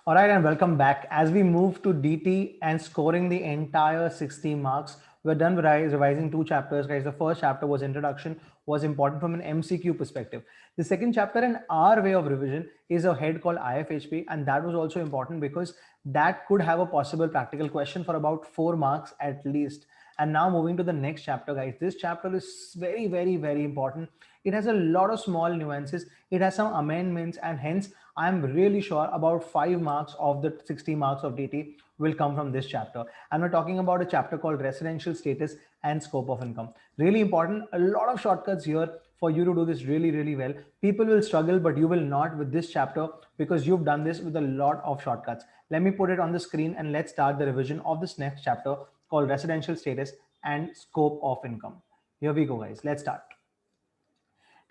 All right, and welcome back. As we move to DT and scoring the entire 60 marks, we're done with revising two chapters, guys. The first chapter was introduction, was important from an MCQ perspective. The second chapter, in our way of revision, is a head called IFHP, and that was also important because that could have a possible practical question for about 4 marks at least. And now moving to the next chapter, guys. This chapter is very, very, very important. It has a lot of small nuances. It has some amendments, and hence I'm really sure about 5 marks of the 60 marks of DT will come from this chapter. And we're talking about a chapter called residential status and scope of income. Really important. A lot of shortcuts here for you to do this really, really well. People will struggle, but you will not with this chapter because you've done this with a lot of shortcuts. Let me put it on the screen and let's start the revision of this next chapter called residential status and scope of income. Here we go, guys. Let's start.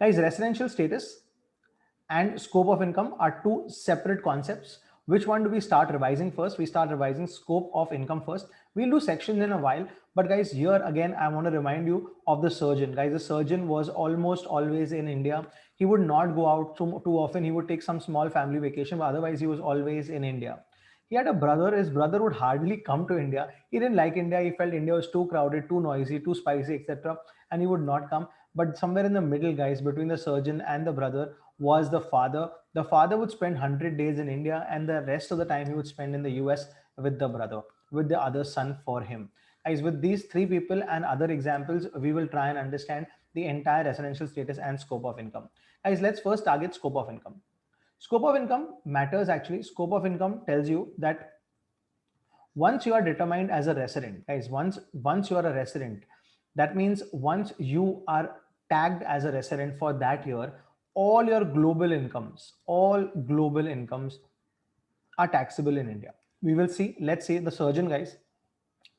Guys, residential status and scope of income are two separate concepts. Which one do we start revising first? We start revising scope of income first. We'll do sections in a while, but guys, here again I want to remind you of the surgeon. Guys, the surgeon was almost always in India. He would not go out too often. He would take some small family vacation, but otherwise he was always in India. He had a brother. His brother would hardly come to India. He didn't like India. He felt India was too crowded, too noisy, too spicy, etc., and he would not come. But somewhere in the middle, guys, between the surgeon and the brother was the father. The father would spend 100 days in India, and the rest of the time he would spend in the US with the brother, with the other son for him. Guys, with these three people and other examples, we will try and understand the entire residential status and scope of income. Guys, let's first target scope of income. Scope of income matters actually. Scope of income tells you that once you are determined as a resident, guys, once you are a resident, that means once you are tagged as a resident for that year, all global incomes are taxable in India. We will see. Let's say the surgeon, guys,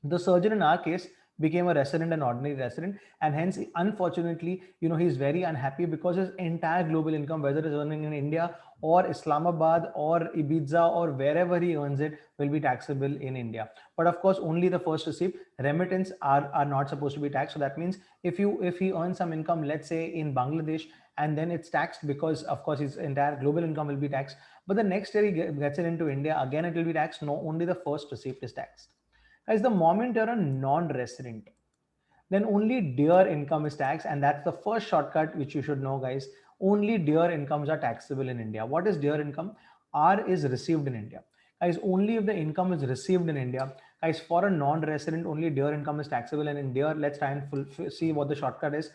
the surgeon in our case became a resident, an ordinary resident, and hence unfortunately, he's very unhappy because his entire global income, whether it's earning in India or Islamabad or Ibiza or wherever he earns it, will be taxable in India. But of course, only the first receipt remittance are not supposed to be taxed. So that means if he earns some income, let's say in Bangladesh, and then it's taxed because of course his entire global income will be taxed, but the next year he gets it into India, again it will be taxed. No, only the first receipt is taxed. Guys, the moment you're a non-resident, then only DEER income is taxed, and that's the first shortcut which you should know, guys. Only DEER incomes are taxable in India. What is DEER income? R is received in India. Guys, only if the income is received in India. Guys, for a non-resident, only DEER income is taxable, and in DEER, let's try and see what the shortcut is.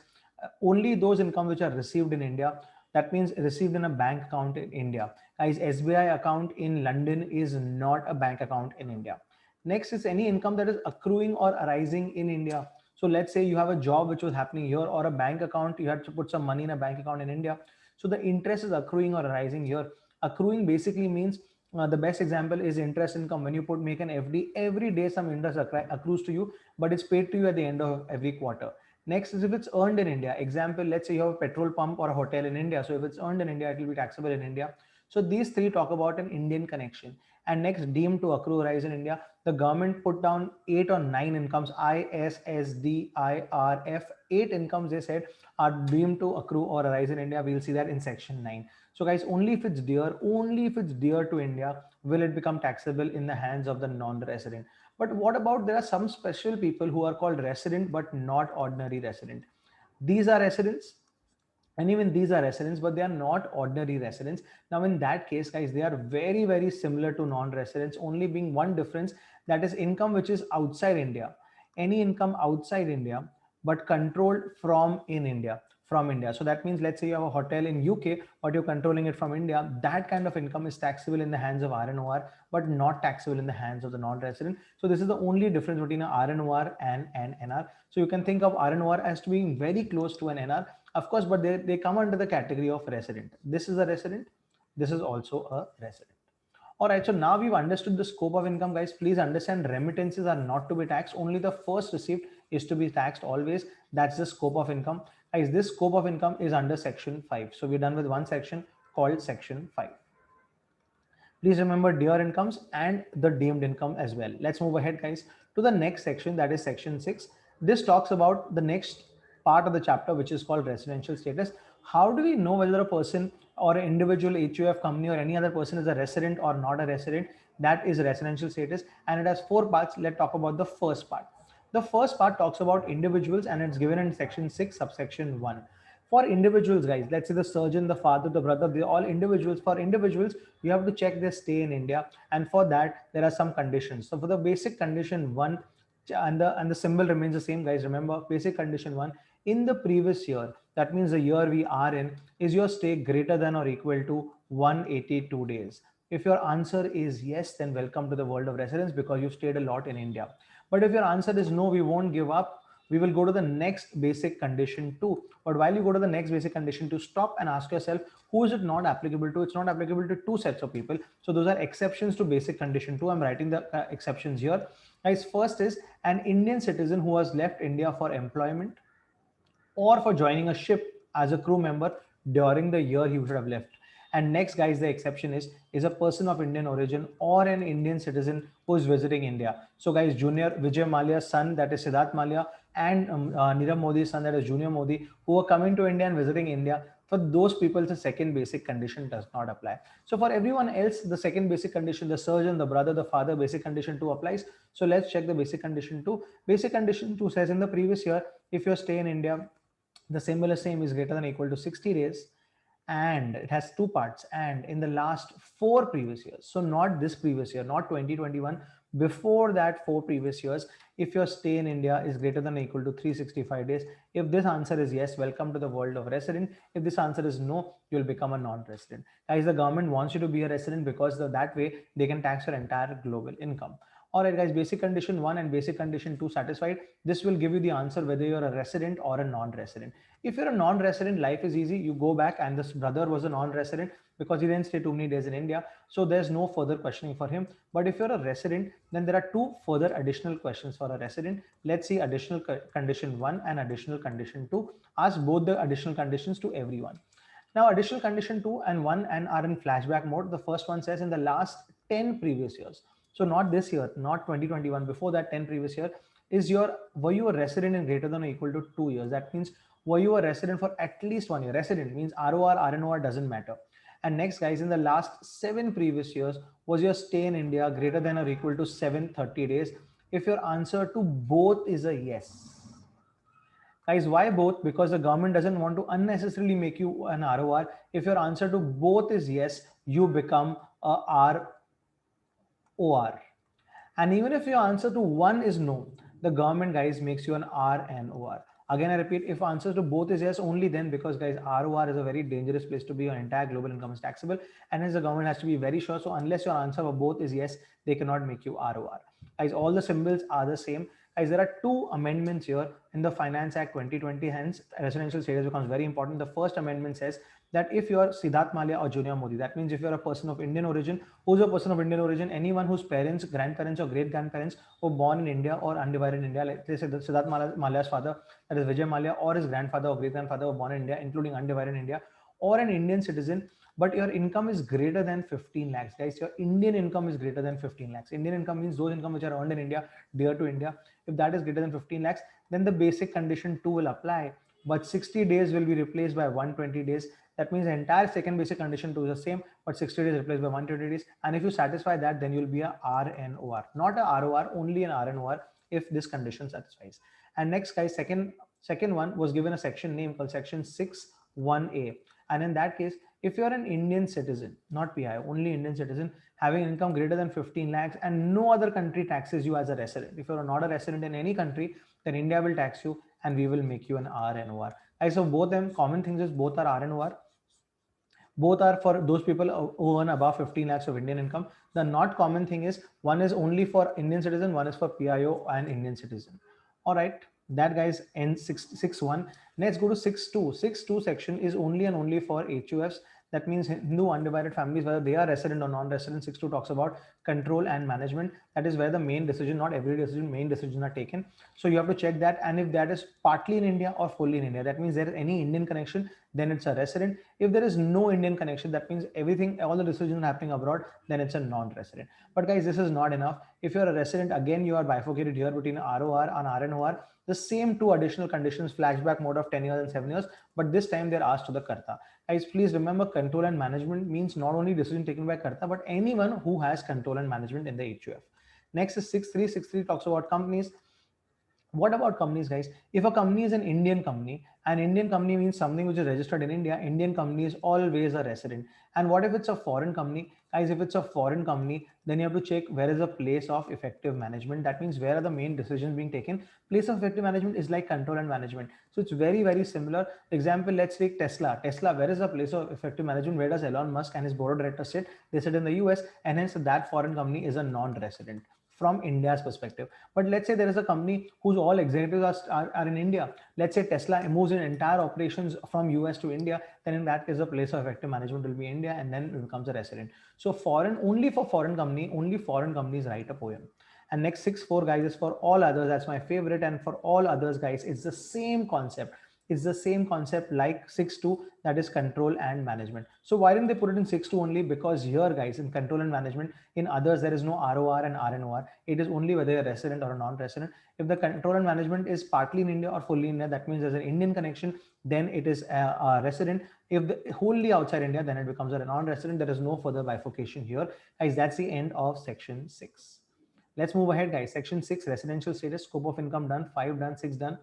Only those income which are received in India. That means received in a bank account in India. Guys, SBI account in London is not a bank account in India. Next is any income that is accruing or arising in India. So let's say you have a job which was happening here, or a bank account, you had to put some money in a bank account in India. So the interest is accruing or arising here. Accruing basically means the best example is interest income. When you make an FD, every day some interest accrues to you, but it's paid to you at the end of every quarter. Next is if it's earned in India. Example, let's say you have a petrol pump or a hotel in India. So if it's earned in India, it will be taxable in India. So these three talk about an Indian connection. And next, deemed to accrue rise in India. The government put down 8 or 9 incomes, I, S, S, D, I, R, F, 8 incomes they said are deemed to accrue or arise in India. We'll see that in section 9. So guys, only if it's dear to India, will it become taxable in the hands of the non-resident. But what about there are some special people who are called resident but not ordinary resident. These are residents, and even these are residents, but they are not ordinary residents. Now in that case, guys, they are very, very similar to non-residents, only being one difference, that is income which is outside India. Any income outside India but controlled from India. So that means let's say you have a hotel in UK but you're controlling it from India. That kind of income is taxable in the hands of RNOR but not taxable in the hands of the non-resident. So this is the only difference between a RNOR and an NR. So you can think of RNOR as to being very close to an NR, of course, but they come under the category of resident. This is a resident. This is also a resident. All right, so now we've understood the scope of income, guys. Please understand remittances are not to be taxed. Only the first receipt is to be taxed always. That's the scope of income. Guys, this scope of income is under section 5. So we're done with one section called section 5. Please remember DEER incomes and the deemed income as well. Let's move ahead, guys, to the next section, that is section 6. This talks about the next part of the chapter, which is called residential status. How do we know whether a person or an individual HUF company or any other person is a resident or not a resident, that is residential status. And it has 4 parts. Let's talk about the first part. The first part talks about individuals and it's given in section 6 subsection 1. For individuals, guys, let's say the surgeon, the father, the brother, they're all individuals. For individuals, you have to check their stay in India, and for that there are some conditions. So for the basic condition 1, and the symbol remains the same, guys. Remember, basic condition 1, in the previous year, that means the year we are in, is your stay greater than or equal to 182 days? If your answer is yes, then welcome to the world of residence because you've stayed a lot in India. But if your answer is no, we won't give up. We will go to the next basic condition 2. But while you go to the next basic condition 2, stop and ask yourself, who is it not applicable to? It's not applicable to 2 sets of people. So those are exceptions to basic condition 2. I'm writing the exceptions here. Guys, first is an Indian citizen who has left India for employment or for joining a ship as a crew member during the year he should have left. And next, guys, the exception is a person of Indian origin or an Indian citizen who is visiting India. So, guys, Junior Vijay Malia's son, that is Siddharth Malia, and Nirav Modi's son, that is Junior Modi, who are coming to India and visiting India. For those people, the second basic condition does not apply. So for everyone else, the second basic condition, the surgeon, the brother, the father, basic condition 2 applies. So let's check the basic condition 2. Basic condition 2 says in the previous year, if your stay in India, the symbol is same, is greater than or equal to 60 days, and it has 2 parts, and in the last 4 previous years, so not this previous year, not 2021, before that 4 previous years, if your stay in India is greater than or equal to 365 days. If this answer is yes, welcome to the world of resident. If this answer is no, you'll become a non-resident. Guys, the government wants you to be a resident because that way they can tax your entire global income. All right, guys, basic condition 1 and basic condition 2 satisfied. This will give you the answer whether you're a resident or a non-resident. If you're a non-resident, life is easy. You go back, and this brother was a non-resident because he didn't stay too many days in India. So there's no further questioning for him. But if you're a resident, then there are 2 further additional questions for a resident. Let's see additional condition 1 and additional condition 2. Ask both the additional conditions to everyone. Now, additional condition 2 and 1 and are in flashback mode. The first one says in the last 10 previous years. So not this year, not 2021, before that 10 previous year, were you a resident in greater than or equal to 2 years? That means, were you a resident for at least 1 year? Resident means ROR, RNOR doesn't matter. And next, guys, in the last 7 previous years, was your stay in India greater than or equal to 730 days? If your answer to both is a yes. Guys, why both? Because the government doesn't want to unnecessarily make you an ROR. If your answer to both is yes, you become a ROR. And even if your answer to 1 is no, the government, guys, makes you an RNOR. Again, I repeat, if answer to both is yes, only then, because, guys, ROR is a very dangerous place to be. Your entire global income is taxable, and hence the government has to be very sure. So unless your answer for both is yes, they cannot make you ROR. Guys, all the symbols are the same. Guys, there are 2 amendments here in the Finance Act 2020, hence residential status becomes very important. The first amendment says that if you're Siddharth Malia or Junior Modi, that means if you're a person of Indian origin, who's a person of Indian origin, anyone whose parents, grandparents or great grandparents were born in India or undivided India, like they said Siddharth Malia's father, that is Vijay Malia, or his grandfather or great grandfather were born in India, including undivided India, or an Indian citizen, but your income is greater than 15 lakhs. Guys, your Indian income is greater than 15 lakhs. Indian income means those income which are earned in India, dear to India. If that is greater than 15 lakhs, then the basic condition 2 will apply, but 60 days will be replaced by 120 days. That means the entire second basic condition 2 is the same, but 60 days replaced by 120 days. And if you satisfy that, then you'll be a RNOR, not a ROR, only an RNOR if this condition satisfies. And next, guys, second one was given a section name called section 6(1)(a). And in that case, if you're an Indian citizen, not PI, only Indian citizen, having income greater than 15 lakhs and no other country taxes you as a resident. If you're not a resident in any country, then India will tax you and we will make you an RNOR. So both them, common things is both are RNOR. Both are for those people who earn above 15 lakhs of Indian income. The not common thing is one is only for Indian citizen, one is for PIO and Indian citizen. All right, that, guys, ends 6.1. Let's go to 6.2. 6.2 section is only and only for HUFs. That means Hindu undivided families, whether they are resident or non-resident. 6.2 talks about control and management. That is where the main decision, not every decision, main decisions are taken. So you have to check that. And if that is partly in India or fully in India, that means there is any Indian connection, then it's a resident. If there is no Indian connection, that means everything, all the decisions happening abroad, then it's a non-resident. But guys, this is not enough. If you're a resident, again, you are bifurcated here between ROR and RNOR. The same two additional conditions, flashback mode of 10 years and 7 years, but this time they're asked to the Karta. Guys, please remember, control and management means not only decision taken by Karta, but anyone who has control and management in the HUF. Next is 6.3. 6.3 talks about companies. What about companies, guys? If a company is an Indian company, an Indian company means something which is registered in India, Indian company is always a resident. And what if it's a foreign company? Guys, if it's a foreign company, then you have to check where is the place of effective management. That means where are the main decisions being taken. Place of effective management is like control and management. So it's very, very similar. Example, let's take Tesla. Tesla, where is the place of effective management? Where does Elon Musk and his board of directors sit? They sit in the US, and hence that foreign company is a non-resident from India's perspective. But let's say there is a company whose all executives are in India. Let's say Tesla moves in entire operations from US to India, then in that case, the place of effective management will be India, and then it becomes a resident. So foreign, only for foreign company, only foreign companies write a poem. And next 6.4, guys, is for all others. That's my favorite. And for all others, guys, it's the same concept. It's the same concept like 6.2, that is control and management. So why didn't they put it in 6.2 only? Because here, guys, in control and management, in others, there is no ROR and RNOR. It is only whether you're a resident or a non-resident. If the control and management is partly in India or fully in India, that means there's an Indian connection, then it is a resident. If the wholly outside India, then it becomes a non-resident. There is no further bifurcation here. Guys, that's the end of section 6. Let's move ahead, guys. Section 6, residential status, scope of income done, 5 done, 6 done.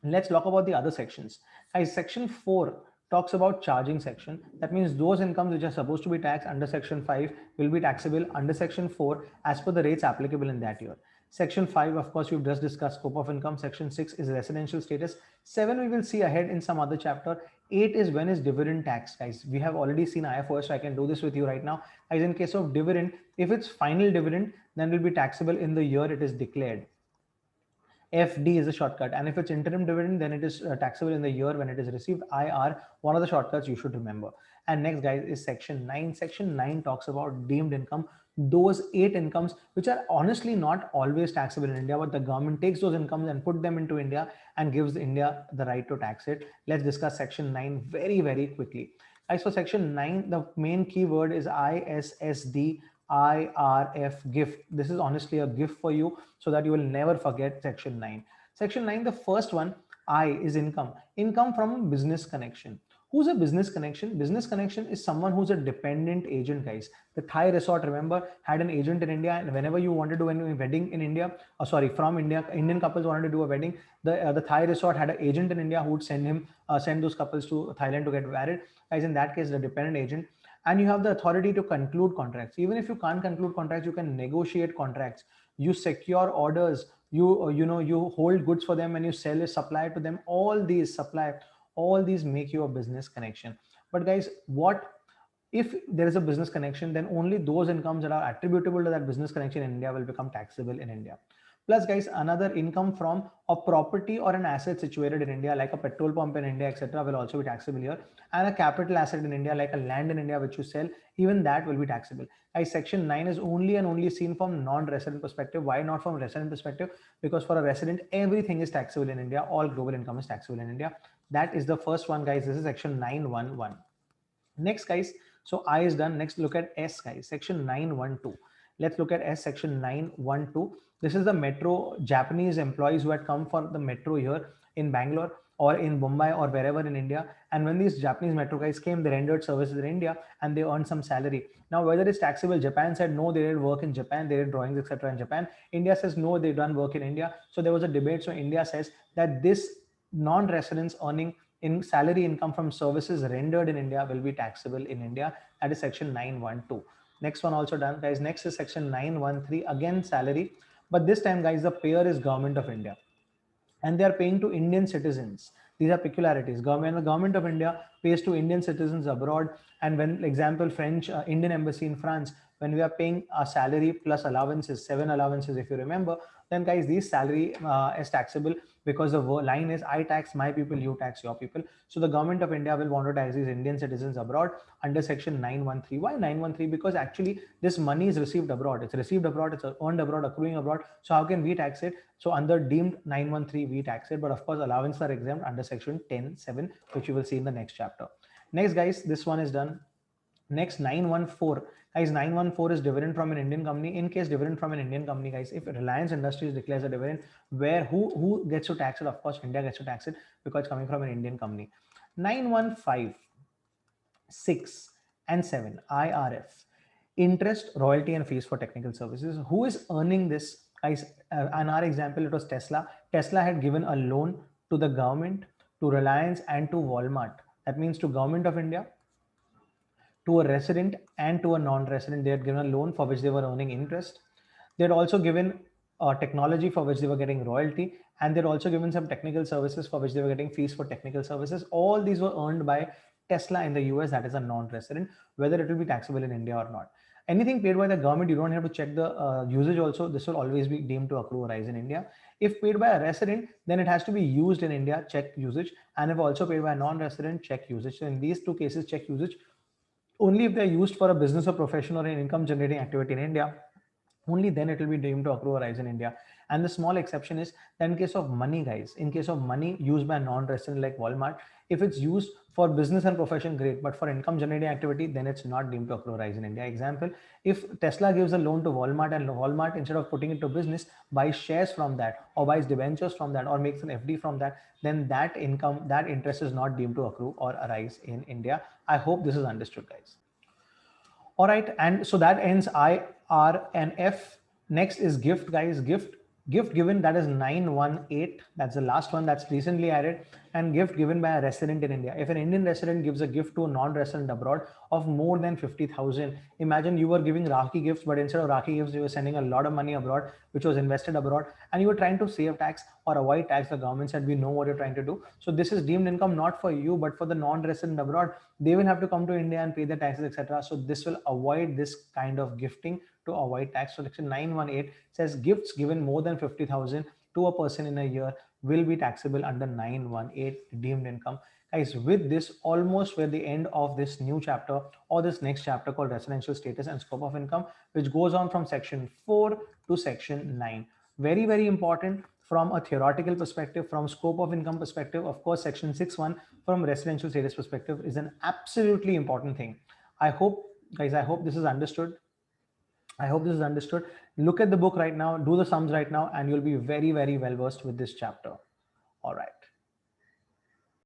Let's talk about the other sections. Guys, section 4 talks about charging section. That means those incomes which are supposed to be taxed under section 5 will be taxable under section 4 as per the rates applicable in that year. Section 5, of course, we've just discussed scope of income. Section 6 is residential status. 7 we will see ahead in some other chapter. 8 is when is dividend tax, guys. We have already seen IFRS, so I can do this with you right now. Guys, in case of dividend, if it's final dividend, then it will be taxable in the year it is declared. FD is a shortcut, and if it's interim dividend, then it is taxable in the year when it is received. IR, one of the shortcuts you should remember. And next, guys, is section 9. Section 9 talks about deemed income, those 8 incomes which are honestly not always taxable in India, but the government takes those incomes and put them into India and gives India the right to tax it. Let's discuss section 9 very, very quickly. Guys, for section 9, the main keyword is ISSD IRF gift. This is honestly a gift for you so that you will never forget section 9. Section 9, the first one, I, is income. Income from a business connection. Who's a business connection? Business connection is someone who's a dependent agent, guys. The Thai resort, remember, had an agent in India, and whenever you wanted to do a wedding in India, from India, Indian couples wanted to do a wedding, the Thai resort had an agent in India who would send those couples to Thailand to get married. Guys, in that case, the dependent agent. And you have the authority to conclude contracts. Even if you can't conclude contracts, you can negotiate contracts. You secure orders. You hold goods for them and you sell a supply to them. All these make you a business connection. But guys, what if there is a business connection? Then only those incomes that are attributable to that business connection in India will become taxable in India. Plus, guys, another income from a property or an asset situated in India, like a petrol pump in India, etc., will also be taxable here. And a capital asset in India, like a land in India, which you sell, even that will be taxable. Guys, section 9 is only and only seen from non-resident perspective. Why not from resident perspective? Because for a resident, everything is taxable in India. All global income is taxable in India. That is the first one, guys. This is section 911. Next, guys, so I is done. Next, look at S, guys, section 912. Let's look at S, section 912. This is the metro, Japanese employees who had come for the metro here in Bangalore or in Mumbai or wherever in India. And when these Japanese metro guys came, they rendered services in India and they earned some salary. Now, whether it's taxable, Japan said no, they did work in Japan, they did drawings, etc. in Japan. India says no, they done work in India. So there was a debate. So India says that this non-residents earning in salary income from services rendered in India will be taxable in India. That is section 912. Next one also done, guys. Next is section 913, again salary. But this time, guys, the payer is Government of India. And they are paying to Indian citizens. These are peculiarities. The Government of India pays to Indian citizens abroad. And when, example, French, Indian embassy in France, when we are paying a salary plus allowances, 7 allowances, if you remember, then guys, this salary is taxable, because the line is I tax my people, you tax your people. So the government of India will want to tax these Indian citizens abroad under section 913. Why 913? Because actually this money is received abroad. It's received abroad, it's earned abroad, accruing abroad. So how can we tax it? So under deemed 913, we tax it. But of course, allowances are exempt under section 10(7), which you will see in the next chapter. Next, guys, this one is done. Next, 914. Guys, 914 is dividend from an Indian company. In case dividend from an Indian company, guys, if Reliance Industries declares a dividend, where who gets to tax it? Of course, India gets to tax it, because it's coming from an Indian company. 915, 6, and 7, IRF. Interest, royalty, and fees for technical services. Who is earning this? Guys, in our example, it was Tesla. Tesla had given a loan to the government, to Reliance, and to Walmart. That means to Government of India, to a resident, and to a non-resident. They had given a loan for which they were earning interest. They had also given technology for which they were getting royalty, and they'd also given some technical services for which they were getting fees for technical services. All these were earned by Tesla in the US, that is a non-resident, whether it will be taxable in India or not. Anything paid by the government, you don't have to check the usage also. This will always be deemed to accrue or rise in India. If paid by a resident, then it has to be used in India, check usage. And if also paid by a non-resident, check usage. So in these two cases, check usage. Only if they're used for a business or profession or an income generating activity in India, only then it will be deemed to accrue or rise in India. And the small exception is that in case of money, guys, in case of money used by a non-resident like Walmart, if it's used for business and profession, great, but for income generating activity, then it's not deemed to accrue or rise in India. Example, if Tesla gives a loan to Walmart, and Walmart, instead of putting it to business, buys shares from that, or buys debentures from that, or makes an FD from that, then that income, that interest is not deemed to accrue or arise in India. I hope this is understood, guys. All right, and so that ends I, R, and F. Next is gift, guys. Gift given, that is 918. That's the last one that's recently added. And gift given by a resident in India. If an Indian resident gives a gift to a non-resident abroad of more than 50,000, imagine you were giving Rakhi gifts, but instead of Rakhi gifts, you were sending a lot of money abroad, which was invested abroad, and you were trying to save tax or avoid tax. The government said, we know what you're trying to do. So this is deemed income not for you, but for the non-resident abroad. They will have to come to India and pay the taxes, etc. So this will avoid this kind of gifting to avoid tax. So section 918 says gifts given more than 50,000 to a person in a year will be taxable under 918 deemed income. Guys, with this, almost we're at the end of this new chapter, or this next chapter called residential status and scope of income, which goes on from section 4 to section 9. Very, very important from a theoretical perspective, from scope of income perspective. Of course, section 6.1 from residential status perspective is an absolutely important thing. I hope, guys, I hope this is understood. I hope this is understood. Look at the book right now, do the sums right now, and you'll be very, very well versed with this chapter. All right.